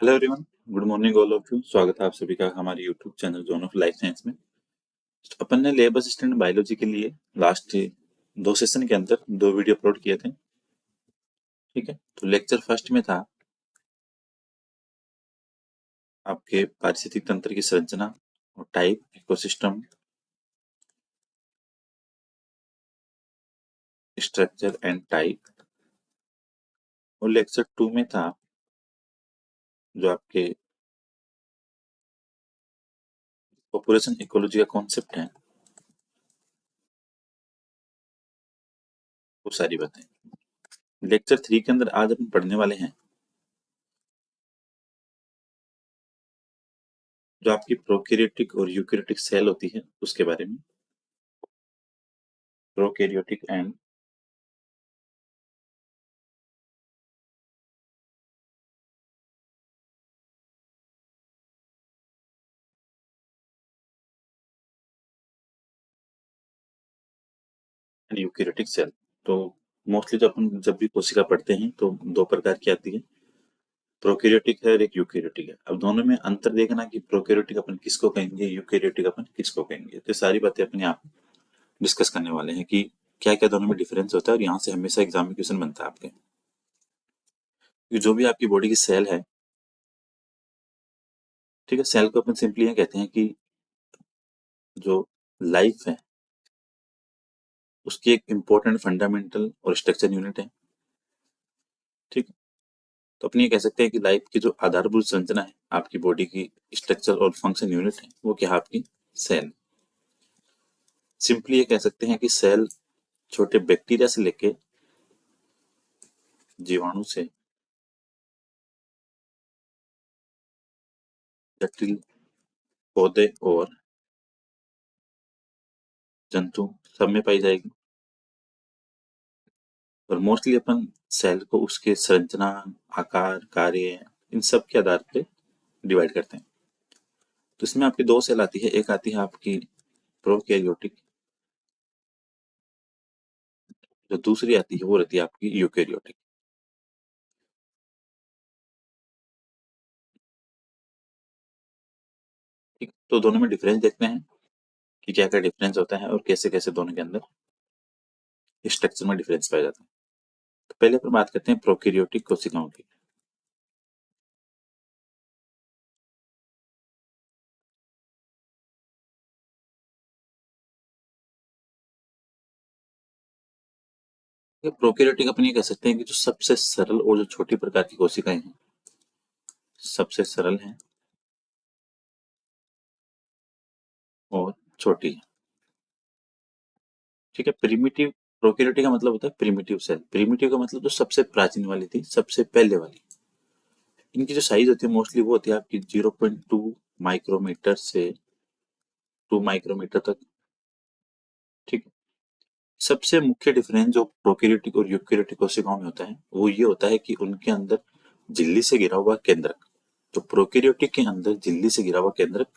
Hello everyone, good morning all of you. स्वागत है आप सभी का हमारे YouTube channel zone of life science में। तो अपन ने लैब असिस्टेंट बायोलॉजी के लिए लास्ट 2 सेशन के अंदर 2 वीडियो अपलोड किए थे। ठीक है, तो लेक्चर फर्स्ट में था आपके पारिस्थितिक तंत्र की संरचना और type, ecosystem, structure and type. और लेक्चर 2 में था जो आपके पॉपुलेशन इकोलॉजी का कॉन्सेप्ट है, वो सारी बातें। लेक्चर 3 के अंदर आज अपन पढ़ने वाले हैं जो आपकी प्रोकैरियोटिक और यूकैरियोटिक सेल होती है उसके बारे में। Prokaryotic and eukaryotic cell. तो मोस्टली जब भी कोशिका पढ़ते हैं तो 2 प्रकार की आती है, प्रोकैरियोटिक है और एक यूकैरियोटिक है। अब दोनों में अंतर देखना कि प्रोकैरियोटिक अपन किसको कहेंगे, यूकैरियोटिक अपन किसको कहेंगे। तो सारी बातें अपने आप डिस्कस करने वाले हैं कि क्या क्या दोनों में डिफरेंस होता है, और यहाँ से हमेशा एग्जाम में क्वेश्चन बनता है आपके कि जो भी आपकी बॉडी की सेल है, ठीक है, सेल को अपन सिंपली ये कहते हैं कि जो लाइफ है उसकी एक इम्पोर्टेंट फंडामेंटल और स्ट्रक्चर यूनिट है। ठीक, तो अपनी ये कह सकते हैं कि लाइफ की जो आधारभूत संरचना है, आपकी बॉडी की स्ट्रक्चर और फंक्शन यूनिट है, वो क्या है, आपकी सेल। सिंपली ये कह सकते हैं कि सेल छोटे बैक्टीरिया से लेके जीवाणु से जटिल पौधे और जंतु सब में पाई जाएगी। और मोस्टली अपन सेल को उसके संरचना, आकार, कार्य, इन सब के आधार पे डिवाइड करते हैं। तो इसमें आपकी 2 सेल आती है, एक आती है आपकी प्रोकैरियोटिक, जो दूसरी आती है वो रहती है आपकी यूकैरियोटिक। ठीक, तो दोनों में डिफरेंस देखते हैं कि क्या क्या डिफरेंस होता है और कैसे कैसे दोनों के अंदर स्ट्रक्चर में डिफरेंस पाया जाता है। तो पहले अपन बात करते हैं प्रोकैरियोटिक कोशिकाओं की। प्रोकैरियोटिक अपन ये कह सकते हैं कि जो सबसे सरल और जो छोटी प्रकार की कोशिकाएं हैं, सबसे सरल हैं और छोटी है। ठीक है, प्रिमिटिव, प्रोकैरियोटिक का मतलब होता है प्रिमिटिव सेल। प्रिमिटिव का मतलब जो सबसे प्राचीन वाली थी, सबसे पहले वाली। इनकी जो साइज होती है मोस्टली वो होती है आपकी 0.2 माइक्रोमीटर से 2 माइक्रोमीटर तक। ठीक है, सबसे मुख्य डिफरेंस जो प्रोकैरियोटिक और यूकैरियोटिक कोशिकाओं में होता है वो ये होता है कि उनके अंदर झिल्ली से घिरा हुआ केंद्रक, तो प्रोकैरियोटिक के अंदर झिल्ली से घिरा हुआ केंद्रक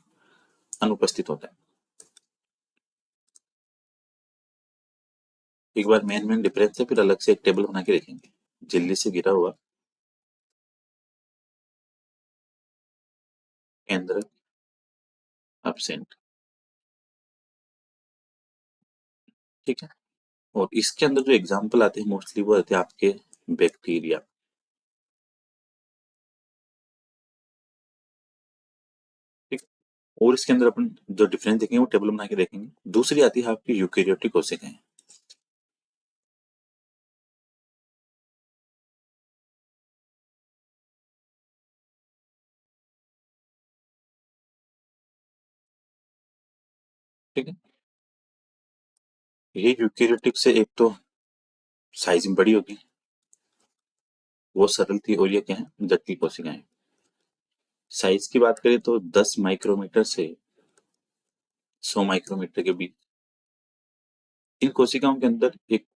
अनुपस्थित होता है। एक बार मेन मेन डिफरेंस है, फिर अलग से एक टेबल बना के देखेंगे। झिल्ली से घिरा हुआ केंद्रक एब्सेंट। ठीक है, और इसके अंदर जो एग्जाम्पल आते हैं मोस्टली वो रहते हैं आपके बैक्टीरिया। ठीक, और इसके अंदर अपन जो डिफरेंस देखेंगे वो टेबल बना के देखेंगे। दूसरी आती है आपकी यूकैरियोटिक कोशिकाएं। ठीक है, ये यूकैरियोटिक से एक तो साइज में बड़ी होगी, वो सरल थी, और ये क्या है, जटिल कोशिकाएं। साइज की बात करें तो 10 माइक्रोमीटर से 100 माइक्रोमीटर के बीच। इन कोशिकाओं के अंदर एक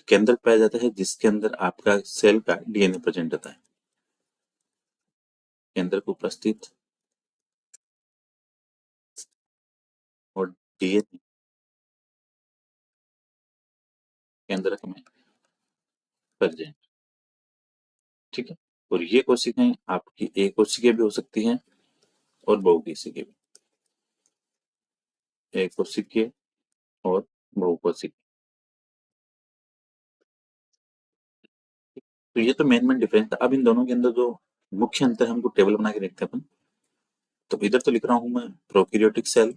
केंद्रक पाया जाता है जिसके अंदर आपका सेल का डीएनए प्रेजेंट रहता है। केंद्रक उपस्थित और डीएनए केंद्रक में प्रेजेंट। ठीक है, और ये कोशिकाएं आपकी एक कोशिकीय भी हो सकती हैं और बहुकोशिकीय भी। एक कोशिकीय और बहुकोशिकीय। तो ये तो मेन डिफरेंस था। अब इन दोनों के अंदर जो मुख्य अंतर है हमको टेबल बना के देखते हैं अपन। तो इधर तो लिख रहा हूं मैं प्रोकैरियोटिक सेल,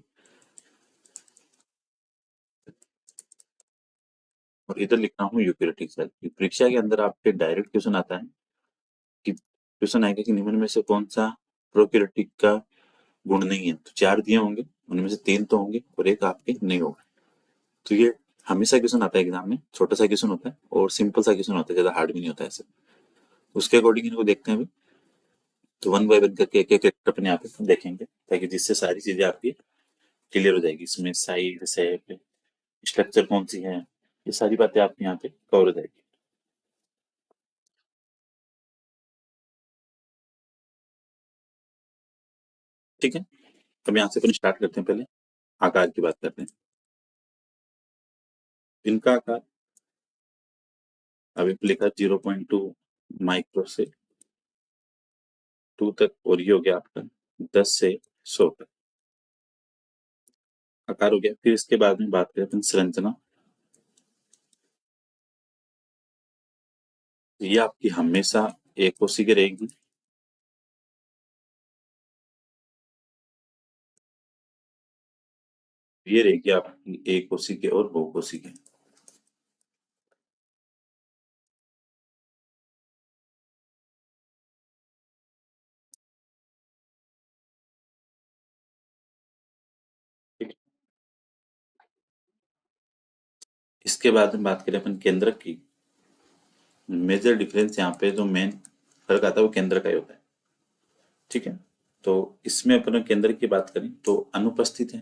और इधर लिख रहा हूँ यूकेरियोटिक सेल। परीक्षा के अंदर आपके डायरेक्ट क्वेश्चन आता है कि क्वेश्चन आएगा कि निम्न में से कौन सा प्रोकैरियोटिक का गुण नहीं है। तो 4 दिए होंगे, उनमें से 3 तो होंगे और एक आपके नहीं होगा। तो ये हमेशा क्वेश्चन आता है एग्जाम में। छोटा सा क्वेश्चन होता है और सिंपल सा क्वेश्चन होता है, ज्यादा हार्ड भी नहीं होता है ऐसे। उसके अकॉर्डिंग इनको देखते हैं अभी। तो वन बाय वन करके एक एक अपन यहाँ पे देखेंगे, ताकि जिससे सारी चीजें आपकी क्लियर हो जाएगी। इसमें साइज, शेप, स्ट्रक्चर कौन सी है, ये सारी बातें आपकी यहाँ पे कवर हो जाएगी। ठीक है, अब यहाँ से अपन स्टार्ट करते हैं। पहले आकार की बात करते हैं। इनका आकार अभी लिखा 0.2 माइक्रो से 2 तक, और ये हो गया आपका 10 से 100 तक आकार हो गया। फिर इसके बाद में बात करें अपन संरचना। ये आपकी हमेशा एक कोशिकीय रहेगी। ये रहेगी आपकी एक कोशिकीय और बहुकोशिकीय। ठीक है? इसके बाद में बात करें अपन केंद्रक की। मेजर डिफरेंस यहाँ पे जो मेन फर्क आता है वो केंद्र का ही होता है। ठीक है, तो इसमें अपन केंद्र की बात करें तो अनुपस्थित है।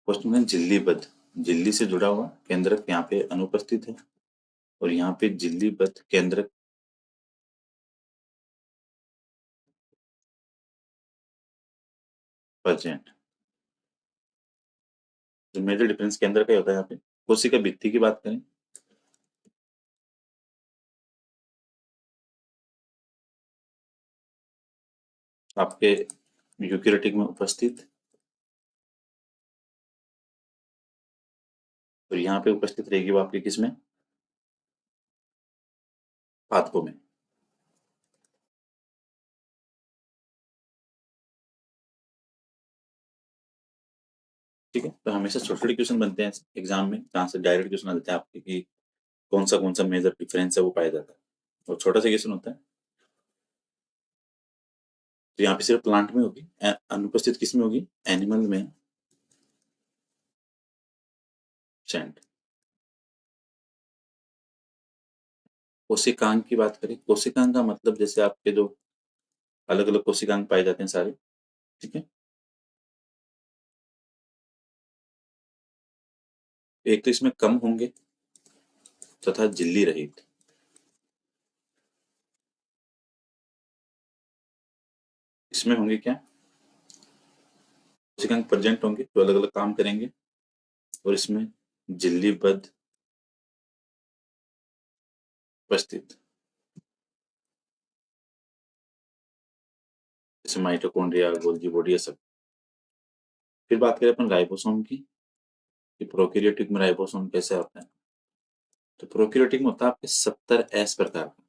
क्वेश्चन है झिल्लीबद्ध। झिल्ली से जुड़ा हुआ केंद्रक यहाँ पे अनुपस्थित है, और यहाँ पे झिल्लीबद्ध केंद्रक प्रेजेंट। जो मेजर डिफरेंस केंद्र का ही होता है यहाँ पे। कोशिका भित्ति की बात करें, आपके यूकेरियोटिक में उपस्थित, और यहाँ पे उपस्थित रहेगी वो आपके किसमें, पादपों में। ठीक है, तो हमेशा छोटे छोटे क्वेश्चन बनते हैं एग्जाम में, जहाँ से डायरेक्ट क्वेश्चन आ जाते हैं आपके कि कौन सा मेजर डिफरेंस है वो पाया जाता है। और छोटा सा क्वेश्चन होता है। तो यहाँ पे सिर्फ प्लांट में होगी, अनुपस्थित किस में होगी, एनिमल में, सेंट। कोशिकांग की बात करें, कोशिकांग का मतलब जैसे आपके जो अलग अलग कोशिकांग पाए जाते हैं सारे। ठीक है, एक तो इसमें कम होंगे तथा झिल्ली रहित। इसमें होंगे क्या, कोशिकांग प्रेजेंट होंगे जो अलग अलग काम करेंगे, और इसमें झिल्लीबद्ध उपस्थित, जैसे माइटोकॉन्ड्रिया, गोल्गी बॉडी, ये सब। फिर बात करें अपन राइबोसोम की, कि प्रोकैरियोटिक में राइबोसोम कैसे आता है। तो प्रोकैरियोटिक में होता है आपके 70S प्रकार का,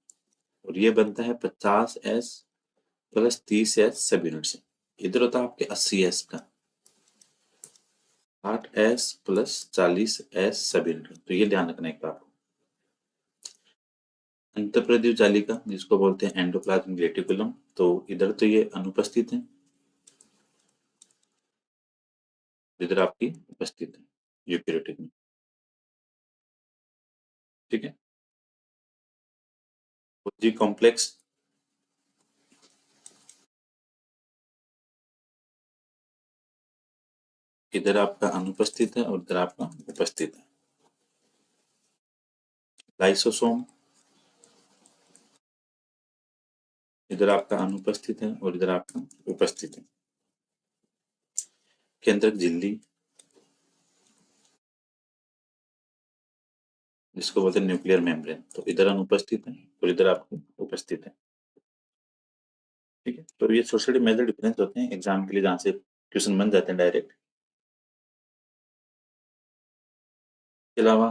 और ये बनता है 50S प्लस 30S सब यूनिट से। इधर होता है आपके 80S का, 60S प्लस 40S सब यूनिट। तो ये ध्यान रखना एक बात। अंतःप्रद्युत जालिका जिसको बोलते हैं एंडोप्लाज्मिक रेटिकुलम, तो इधर तो ये अनुपस्थित है, इधर आपकी उपस्थित है यूकेरियोटिक में। ठीक है, जी कॉम्प्लेक्स इधर आपका अनुपस्थित है और इधर आपका उपस्थित है। लाइसोसोम इधर आपका अनुपस्थित है और इधर आपका उपस्थित है। केंद्रक झिल्ली जिसको बोलते हैं न्यूक्लियर मेम्ब्रेन। तो इधर अनुपस्थित है और इधर आपको उपस्थित है। ठीक है, तो ये छोटे छोटे मेजर डिफरेंस होते हैं एग्जाम के लिए, जहाँ से क्वेश्चन बन जाते हैं डायरेक्ट। इसके अलावा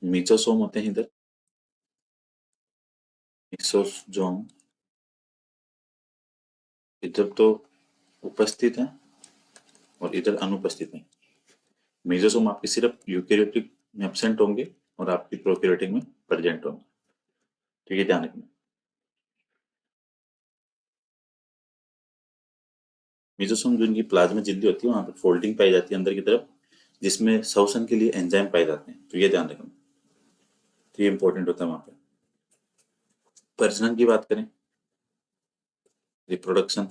मीजोसोम होते हैं इधर, मिक्सोसोम इधर तो उपस्थित है और इधर अनुपस्थित है। मेजोसोम आपके सिर्फ यूकेरियोटिक में एब्सेंट होंगे और आपकी प्रोकैरियोटिक में प्रेजेंट होंगे। ठीक है, ध्यान रखना। मेजोसोम जो इनकी प्लाज्मा झिल्ली होती है वहां पर फोल्डिंग पाई जाती है अंदर की तरफ, जिसमें श्वसन के लिए एंजाइम पाए जाते हैं, तो ये ध्यान रखना। तो ये इंपॉर्टेंट होता है वहां पर। प्रजनन की बात करें, रिप्रोडक्शन,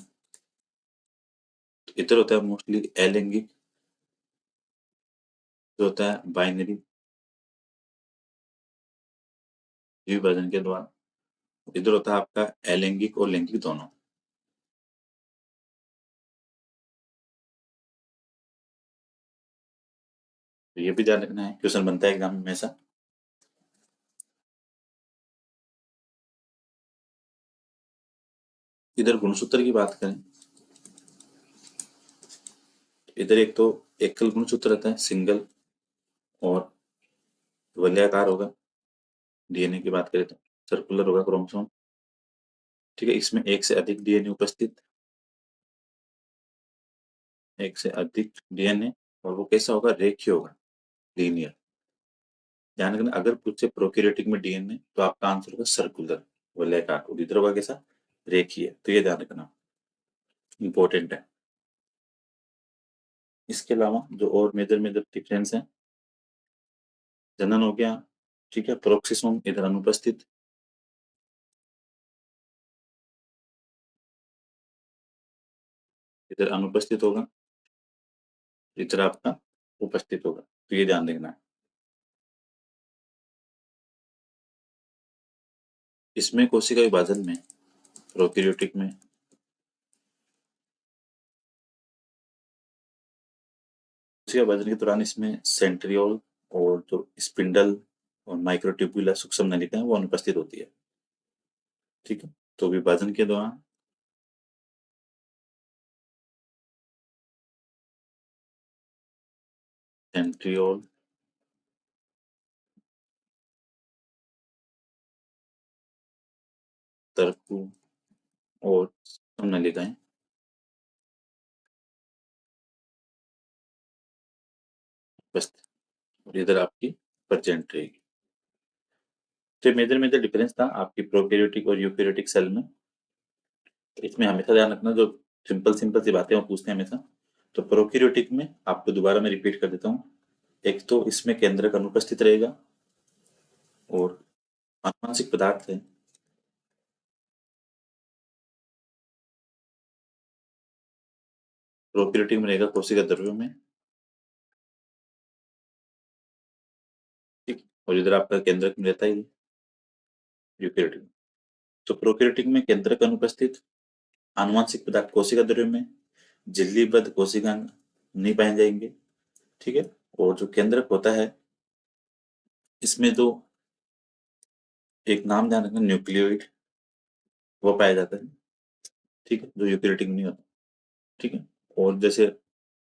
तो इधर होता है मोस्टली अलैंगिक, जो होता है बाइनरी विभाजन के द्वारा। इधर होता है आपका अलैंगिक और लैंगिक दोनों। तो ये भी ध्यान रखना है, क्वेश्चन बनता है एग्जाम में हमेशा। इधर गुणसूत्र की बात करें, इधर एक तो एकल गुणसूत्र रहता है, सिंगल, और वलयाकार होगा। डीएनए की बात करें तो सर्कुलर होगा क्रोमोसोम। ठीक है, इसमें एक से अधिक डीएनए उपस्थित, एक से अधिक डीएनए, और वो कैसा होगा, रेखीय होगा, लीनियर। ध्यान रखना, अगर पूछे प्रोकैरियोटिक में डीएनए तो आपका आंसर होगा सर्कुलर, वलयाकार, और इधर होगा कैसा, रेखीय। तो ये ध्यान रखना, इंपॉर्टेंट है। इसके अलावा जो और मेजर मेजर डिफरेंस है, जनन हो गया, ठीक है, प्रोक्सिसोम इधर अनुपस्थित, इधर अनुपस्थित होगा, इधर आपका उपस्थित होगा। तो ये ध्यान रखना है। इसमें कोशिका विभाजन में, प्रोकैरियोटिक में, कोशिका विभाजन के दौरान इसमें सेंट्रियोल और जो स्पिंडल और माइक्रोट्यूब्यूला सूक्ष्म नलिका है वो अनुपस्थित होती है। ठीक है, तो विभाजन के दौरान सेंट्रियोल, तरकु और सूक्ष्म नलिकाएं उपस्थित, और इधर आपकी प्रेजेंट रहेगी। तो मेजर मेजर डिफरेंस था आपकी प्रोकैरियोटिक और यूकैरियोटिक सेल में। तो इसमें हमेशा ध्यान रखना, जो सिंपल सिंपल सी बातें वो पूछते हैं हमेशा। तो प्रोकैरियोटिक में आपको दोबारा मैं रिपीट कर देता हूँ, एक तो इसमें केंद्रक अनुपस्थित रहेगा और आनुवंशिक पदार्थ है, प्रोकैरियोटिक में रहेगा कोशिका द्रव्य में। ठीक, और इधर आपका केंद्रक में रहता ही यूकैरियोटिक में। तो प्रोकैरियोटिक में केंद्रक अनुपस्थित, आनुवंशिक पदार्थ कोशिका द्रव्य में, झिल्लीबद्ध कोशिकांग नहीं पाए जाएंगे। ठीक है, और जो केंद्रक होता है इसमें जो एक नाम ध्यान रखना, न्यूक्लियोइड, वो पाया जाता है। ठीक है, जो यूकैरियोटिक में नहीं होता। ठीक है, और जैसे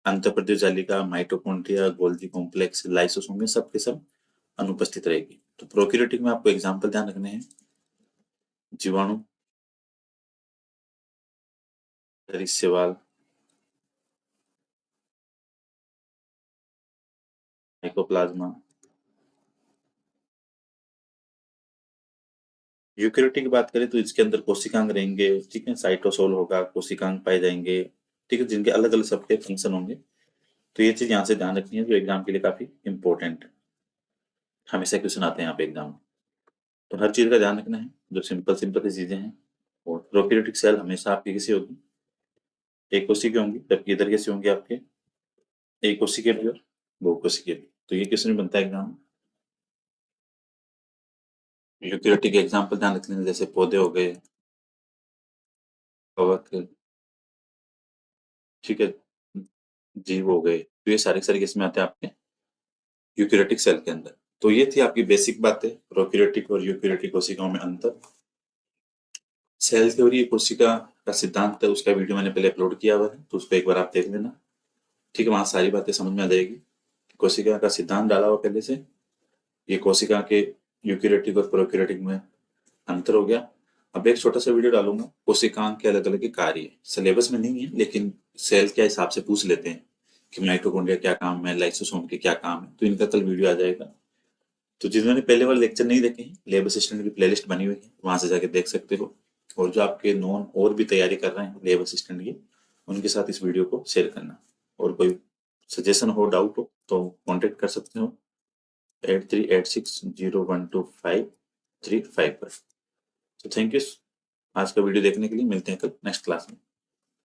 अंतःप्रादेय जालिका, माइटोकॉन्ड्रिया, गोल्गी कॉम्प्लेक्स, लाइसोसोम, में सब के सब अनुपस्थित रहेगी। तो प्रोकैरियोटिक में आपको एग्जाम्पल ध्यान रखने हैं, जीवाणु, सरीसृप, माइकोप्लाज्मा। यूकैरियोटिक की बात करें तो इसके अंदर कोशिकांग रहेंगे। ठीक है, साइटोसोल होगा, कोशिकांग पाए जाएंगे। ठीक है, जिनके अलग अलग सबके फंक्शन होंगे। तो ये चीज यहाँ से ध्यान रखनी है, जो एग्जाम के लिए काफी इंपॉर्टेंट है। हमेशा क्वेश्चन आते हैं यहाँ पे एग्जाम में, तो हर चीज का ध्यान रखना है, जो सिंपल सिंपल सी चीजें हैं। और प्रोकैरियोटिक सेल हमेशा आपकी कैसी होगी, एक कोशिकीय होंगी, जबकि इधर कैसे होंगे आपके, एक कोशिकीय भी और बहुकोशिकीय भी। तो ये क्वेश्चन बनता है एग्जाम में। यूकैरियोटिक एग्जाम्पल ध्यान रख लेना, जैसे पौधे हो गए, कवक, ठीक है, जीव हो गए। तो ये सारे सारे किस्में आते हैं आपके यूकैरियोटिक सेल के अंदर। तो ये थी आपकी बेसिक बातें, प्रोकैरियोटिक और यूकैरियोटिक कोशिकाओं में अंतर। सेल थ्योरी कोशिका का सिद्धांत है, उसका वीडियो मैंने पहले अपलोड किया हुआ है, तो उसको एक बार आप देख लेना। ठीक है, वहाँ सारी बातें समझ में आ जाएगी। कोशिका का सिद्धांत डाला हुआ पहले से, ये कोशिका के यूकैरियोटिक और प्रोकैरियोटिक में अंतर हो गया। अब एक छोटा सा वीडियो डालूंगा कोशिकांग के अलग अलग कार्य, सिलेबस में नहीं है लेकिन सेल के हिसाब से पूछ लेते हैं कि माइटोकॉन्ड्रिया क्या काम है, लाइसोसोम के क्या काम है, तो इनका कल वीडियो आ जाएगा। तो जिन्होंने पहले वाले लेक्चर नहीं देखे हैं, लेब असिस्टेंट की प्लेलिस्ट बनी हुई है, वहां से जाके देख सकते हो। और जो आपके नॉन और भी तैयारी कर रहे हैं लेब असिस्टेंट की, उनके साथ इस वीडियो को शेयर करना। और कोई सजेशन हो, डाउट हो तो कांटेक्ट कर सकते हो 8386012535 पर। तो थैंक यू आज का वीडियो देखने के लिए, मिलते हैं कल नेक्स्ट क्लास में।